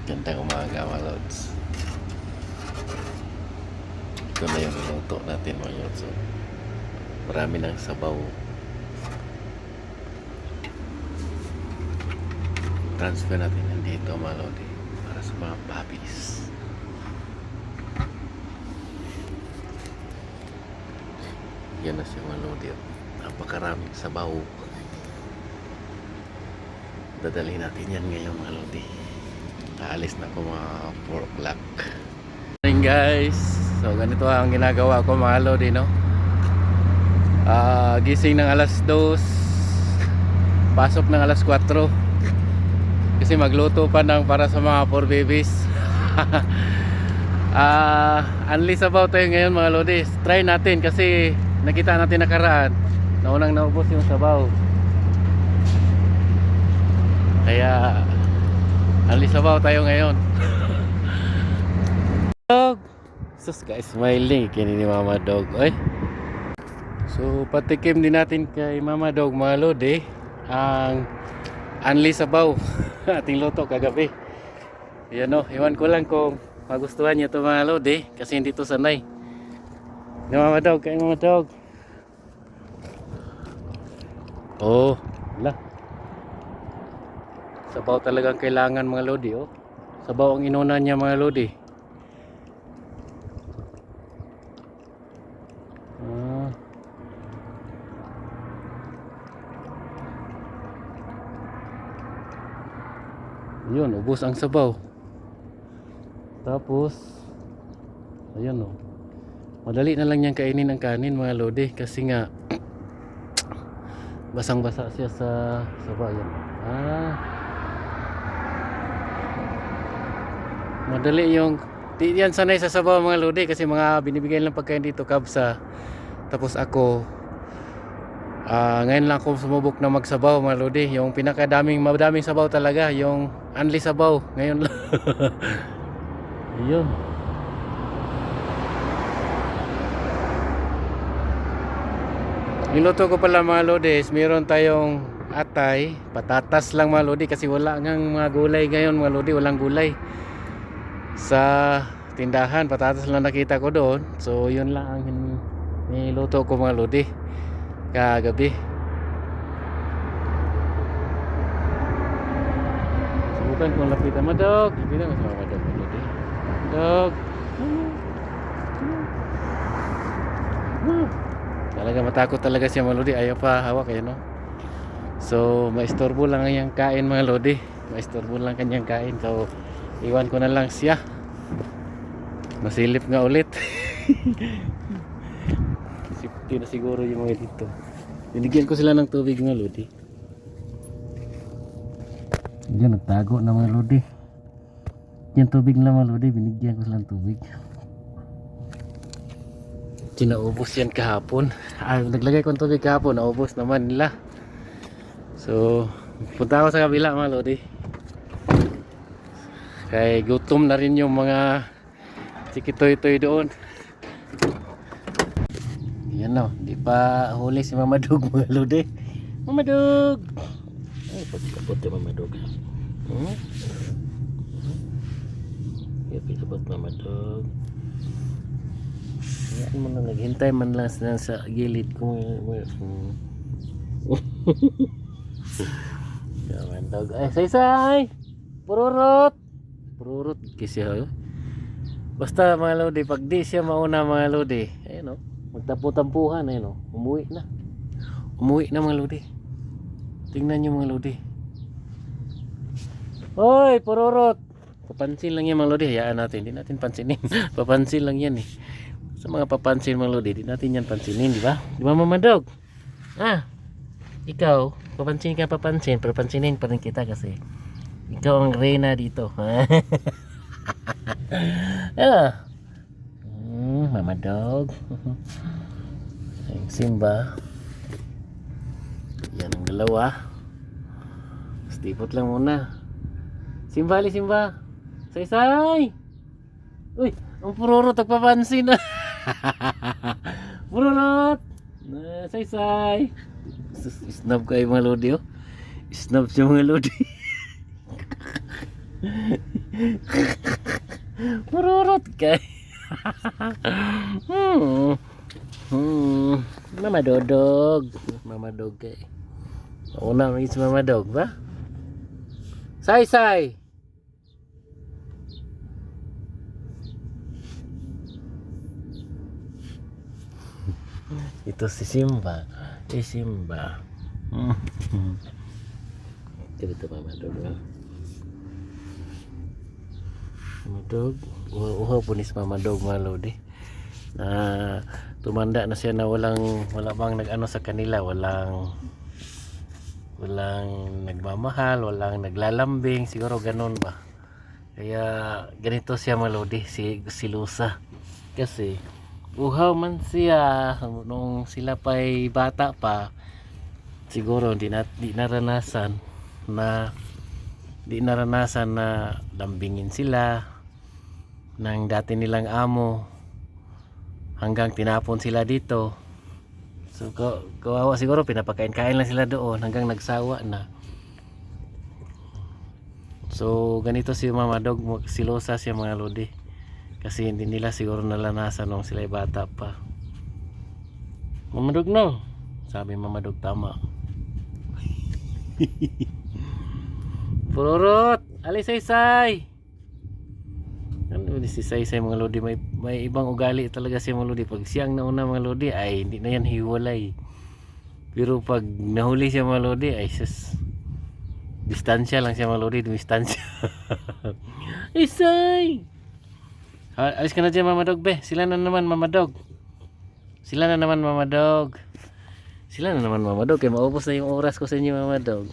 Gandang umaga mga lods. Ito na yung luto natin mga lods. So, marami ng sabaw. Transfer natin yan dito mga lods para sa mga puppies. Yan na siya mga lods. Napakaraming sabaw. Dadalhin natin yan ngayon mga lods. Aalis na ako mga 4 o'clock. Morning guys. So ganito ang ginagawa ko mga lodi, no? Gising ng alas 2, pasok ng alas 4 kasi magluto pa ng para sa mga 4 babies. Unli sabaw tayo ngayon mga lodi. Try natin kasi nakita natin nakaraan naunang naubos yung sabaw, kaya unli sabaw tayo ngayon. Dog, sus guys, smiling kini ni Mama Dog. Oy, so patikim din natin kay Mama Dog mga lodi ang unli sabaw ating luto kagabi. Yan o, iwan ko lang kung magustuhan niya ito mga lodi kasi hindi to sanay. Ni Mama Dog, kay Mama Dog. Oh, wala. Sabaw talagang kailangan mga lodi, oh. Sabaw ang inunan niya mga lodi. Yun, ubos ang sabaw. Tapos ayun, oh. Madali na lang niyang kainin ang kanin mga lodi kasi nga basang-basa siya sa sabaw. Yan. Madali yung di yan sanay sa sabaw mga lodi kasi mga binibigay lang pagkain dito kabsa. Tapos ako ngayon lang ako sumubok na magsabaw mga lodi. Yung madaming sabaw talaga, yung unli sabaw ngayon lang. Yun. Niluto ko pala mga lodi, meron tayong atay, patatas lang mga lodi kasi wala ngang mga gulay ngayon mga lodi, walang gulay sa tindahan, patatas lang nakita ko doon. So yun lang ang niluto ko mga lodi kagabi. Subukan kung lapitan mo Dog, lapitan mo sa mga Dog mga lodi. Dog, talaga matakot talaga siya mga lodi, ayaw pa hawak no. So maistorbo lang ang kain mga lodi, maistorbo lang kanyang kain, so iwan ko na lang siya. Masilip nga ulit. Safety na siguro yung mga dito. Binigyan ko sila ng tubig mga lodi. Yan, nagtago na mga lodi. Yan tubig lang mga lodi, binigyan ko sila ng tubig. Naubos yan kahapon. Naglagay ko ng tubig kahapon, naubos naman nila. So punta ako sa kabila mga lodi, kay gutom na rin yung mga sikitoy-toy doon. Yan o, di pa huli si Mama Dog mga lodi. Mama Dog, ay pagkabot yung Mama Dog. Pagkabot Mama Dog. Yan mo na, naghintay man lang sa gilid ko. Mama Dog, ay say-say, pururot kasi basta mga lodi, pag di siya mauna mga lodi, ayun o, magtapo-tampuhan, ayun o, umuwi na mga lodi. Tingnan nyo mga lodi. Hoy pururot, papansin lang yan mga lodi, hayaan natin, di natin pansinin. Papansin lang yan eh. Sa mga papansin mga lodi, di natin yan pansinin, di ba? Di ba Mama Dog? Ikaw, papansin pero pansinin pa rin kita kasi ikaw ang reyna dito. Mama Dog. Simba. Yan ang dalawa. Stipot lang muna. Simba, Simba. Say-say. Uy, ang pururot nagpapansin na. Pururot. Say-say. Snub kayo mga lodi, oh. Snub siya mga lodi. Mururot kay. hmm. Mama Dodog. Mama Dog kay. Una is Mama Dog ba? Say say. Ito si Simba. Simba. Ito Mama Dog. Mama Dog. Uhaw po ni Mama Dog malodi. Tumanda na siya na wala bang nag-ano sa kanila, walang nagmamahal, walang naglalambing, siguro ganun ba. Kaya ganito siya malodi si Lusa. Kasi uhaw man siya nung sila pa'y bata pa, siguro di naranasan na lambingin sila ng dati nilang amo hanggang tinapon sila dito. So kawawa siguro, pinapakain-kain lang sila doon hanggang nagsawa na. So ganito si Mama Dog, silosa siya mga lodi. Kasi hindi nila siguro nalanasan nung sila ay bata pa. Mama Dog no? Sabi Mama Dog tama. Pururot! Alisay-say! Ano si Say-say mga lodi, may ibang ugali talaga siya mga lodi. Pag siyang nauna mga lodi ay hindi na yan hiwalay. Pero pag nahuli siya mga lodi ay distansya lang siya mga lodi, distansya. Isay! Alis ka na dyan Mama Dog be. Sila na naman Mama Dog. Sila na naman Mama Dog. Kaya maubos na yung oras ko sa inyo Mama Dog.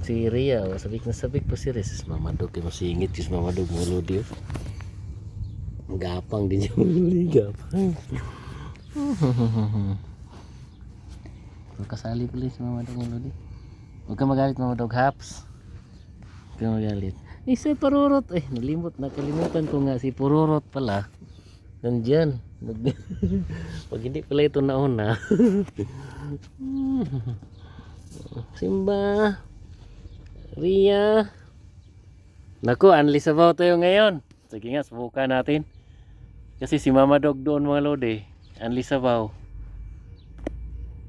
Si Ria, sabik na sabik po si Ria. Mama Dog, kaya masingit yung Mama Dog mga lodi. Gapang din yung lodi, gapang. Kasali pala si Mama Dog mga lodi. Huwag ka magalit Mama Dog Haps. Huwag ka magalit. Isa Pururot, nakalimutan ko nga si Pururot pala. Nandyan. Pag hindi pala ito nauna. Simba, Ria. Naku, Anli Sabaw tayo ngayon. Sige nga, subukan natin. Kasi si Mama Dog doon mga lodi, Anli Sabaw.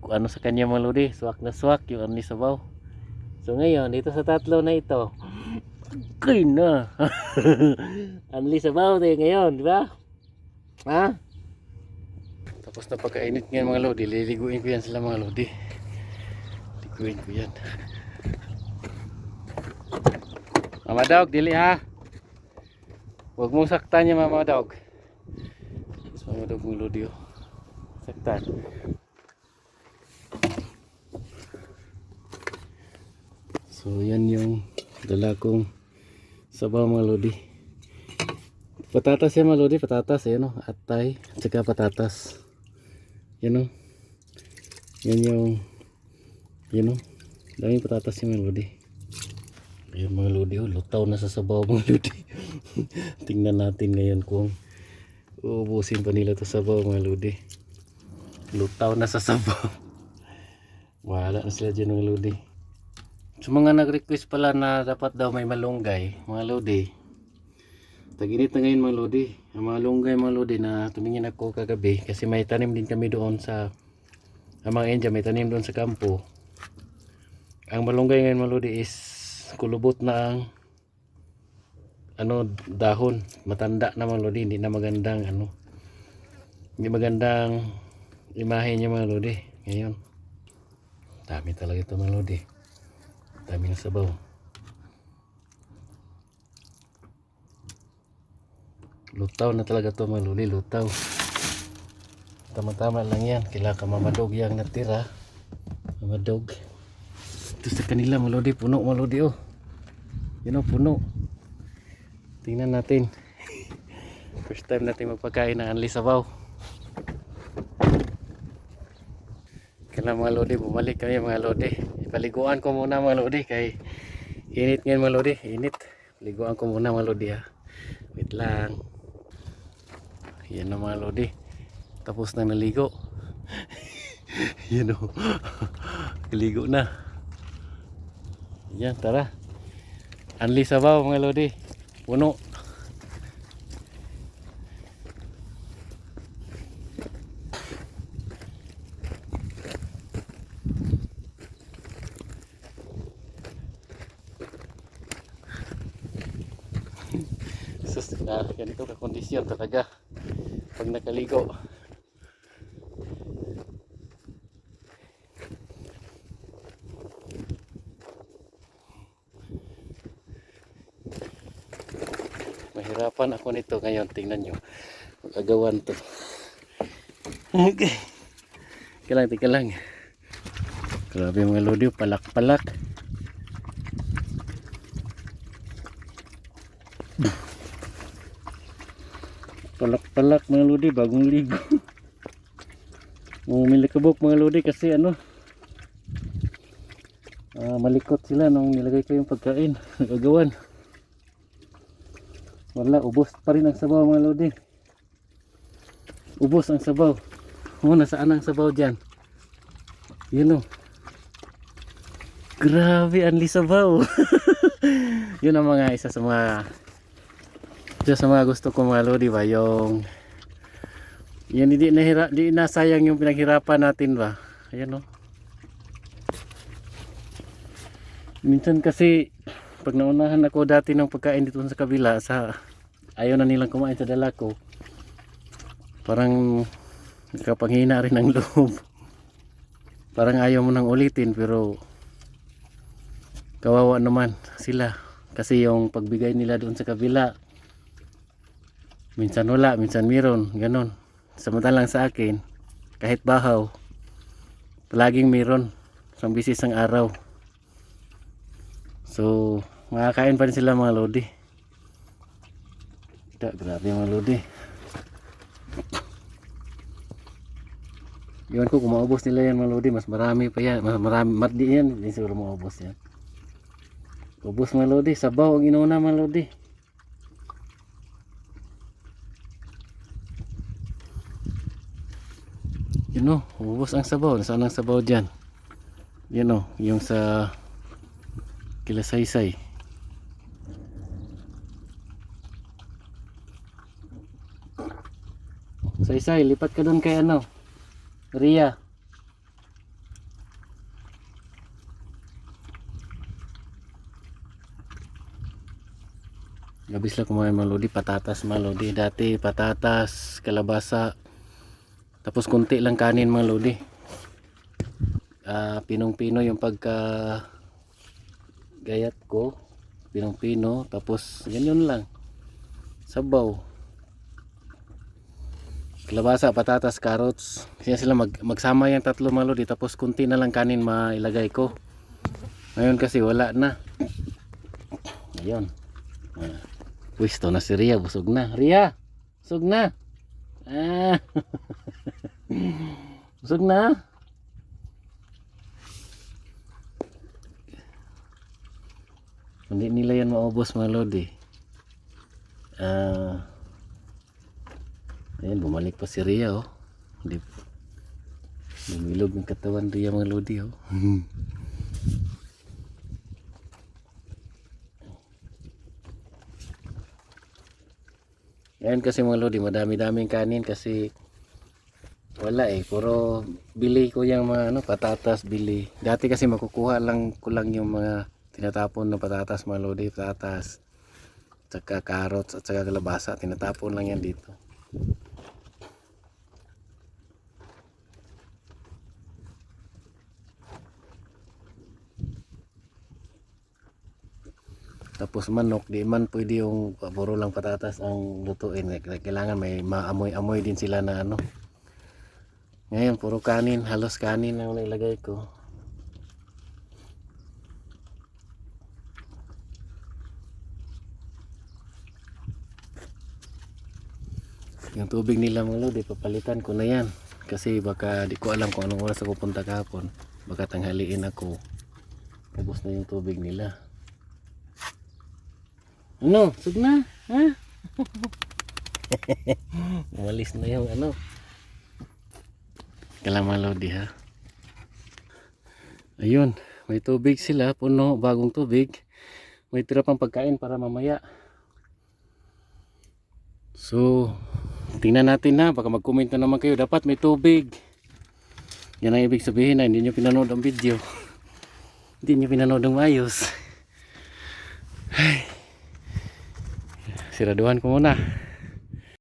Kung ano sa kanya mga lodi, swak na swak yung Anli Sabaw. So ngayon, dito sa tatlo na ito, okay na. Anli Sabaw tayo ngayon, di ba? Ha? Tapos na pagkainit ngayon mga lodi, liliguin ko yan sila mga lodi. Liguin ko yan. Mama Dog, dili ha. Huwag mong saktan niya Mama Dog. Mama Dog mga lodi oh. Saktan. So yan yung dala kong sabaw mga lodi. Patatas yan mga lodi, patatas ayan o, atay at saka patatas. Yan o. Yan o. Daming patatas yung mga lodi. Ayan mga lodi o, lutaw na sa sabaw mga lodi. Tingnan natin ngayon kung uubusin pa nila to sabaw mga lodi. Lutaw na sa sabaw. Wala na sila dyan mga lodi. So mga nag-request pala na dapat daw may malunggay mga lodi. Tag-init na ngayon mga lodi. Ang mga malunggay mga lodi na tumingin ako kagabi. Kasi may tanim din kami doon sa mga India, may tanim doon sa kampo. Ang malunggay ngayon mga lodi is kulubot na ang dahon. Matanda na mga lodi. Hindi na magandang hindi magandang imahe niya mga lodi. Ngayon. Dami talaga ito mga lodi. Dami na sabaw. Lutaw na talaga to mga lodi, lutaw. Tama-tama lang yan. Kailangan ka Mama Dog yang natira. Mama Dog. Ito sa kanila mga lodi, puno mga lodi oh. Yun oh, puno. Tingnan natin. First time natin magpakain ng Anli Sabaw. Kailangan mga lodi, bumalik kami mga lodi. Ipaliguan ko muna mga lodi kay init ngayon mga lodi, init. Paliguan ko muna mga lodi ha. Wait lang. Yan na mga lodi. Tapos na naligo. Yan o. Naligo na. Yan, tara. Anli sabaw mga lodi. Puno. Sus, ganito ka kondisyon talaga pag nakaligo. Mahirapan ako nito ngayon, tingnan nyo. Magagawan to. Okay. Tika lang. Grabe mga lodi, palak-palak. Palak-palak mga lodi, bagong ligo. Milikabok mga lodi kasi ano, malikot sila nung nilagay ko yung pagkain. Nagagawan. Wala, ubos pa rin ang sabaw mga lodi. Ubos ang sabaw. Nasaan ang sabaw dyan? Yun o. Grabe, anli sabaw. Yun ang mga isa sa mga gusto ko mga lodi ba, yung yan, di nasayang yung pinaghirapan natin ba. Ayan o. Minsan kasi pag naunahan ako dati ng pagkain dito sa kabila, ayaw na nilang kumain sa dala ko, parang nakapanghina rin ang loob. Parang ayaw mo nang ulitin, pero kawawa naman sila kasi yung pagbigay nila doon sa kabila, minsan wala, minsan meron, ganon. Samantalang sa akin, kahit bahaw, palaging meron, isang bisis ang araw. So makakain pa rin sila mga lodi. Grabe mga lodi. Iwan ko kung maubos nila yan mga lodi, mas marami pa yan, mas marami yan, hindi siguro maubos yan. Ubos mga lodi, sabaw ang inuna mga lodi. Yun o, ubos ang sabaw. Nasaan ang sabaw dyan? Yun o, yung sa Kilasaysay. Saysay, lipat ka doon kay ano, Ria. Gabis lang kumain mga lodi, patatas mga lodi. Dati patatas, kalabasa, tapos kunti lang kanin mga lodi. Pinong-pino yung pagka gayat ko, pinong-pino, tapos ganyan lang, sabaw, kalabasa, patatas, carrots. Kaya sila magsama yung tatlo mga lodi, tapos kunti na lang kanin mailagay ko. Ngayon kasi wala na. Ayun. Pwisto na si Ria, busog na. Ria, busog na. Busog na. Hindi nila yan maubos mga lodi. Ayan, bumalik pa si Ria oh. Hindi, lumilog ng katawan Ria mga lodi oh. Ayan kasi mga lodi, madami-daming kanin kasi wala puro bili ko yung mga patatas, bili. Dati kasi makukuha lang ko lang yung mga tinatapon na patatas mga lodi, patatas, tsaka carrots at tsaka kalabasa, tinatapon lang yan dito. Tapos manok, di man pwede yung puro lang patatas ang lutuin. Kailangan may maamoy-amoy din sila na ano. Ngayon puro kanin, halos kanin ang nilagay ko. Yung tubig nila mga lodi, papalitan ko na yan. Kasi baka di ko alam kung anong oras ako punta kahapon. Baka tanghaliin ako. Ubos na yung tubig nila. Ano? Sug na? Ha? Umalis na yung ano. Kailangan mga lodi ha. Ayun. May tubig sila, puno, bagong tubig. May tira pang pagkain para mamaya. So, tingnan natin na. Baka mag-comment na naman kayo. Dapat may tubig. Yan ang ibig sabihin na hindi nyo pinanood ang video. Hindi nyo pinanood ang maayos. Ay. Siraduhan ko muna.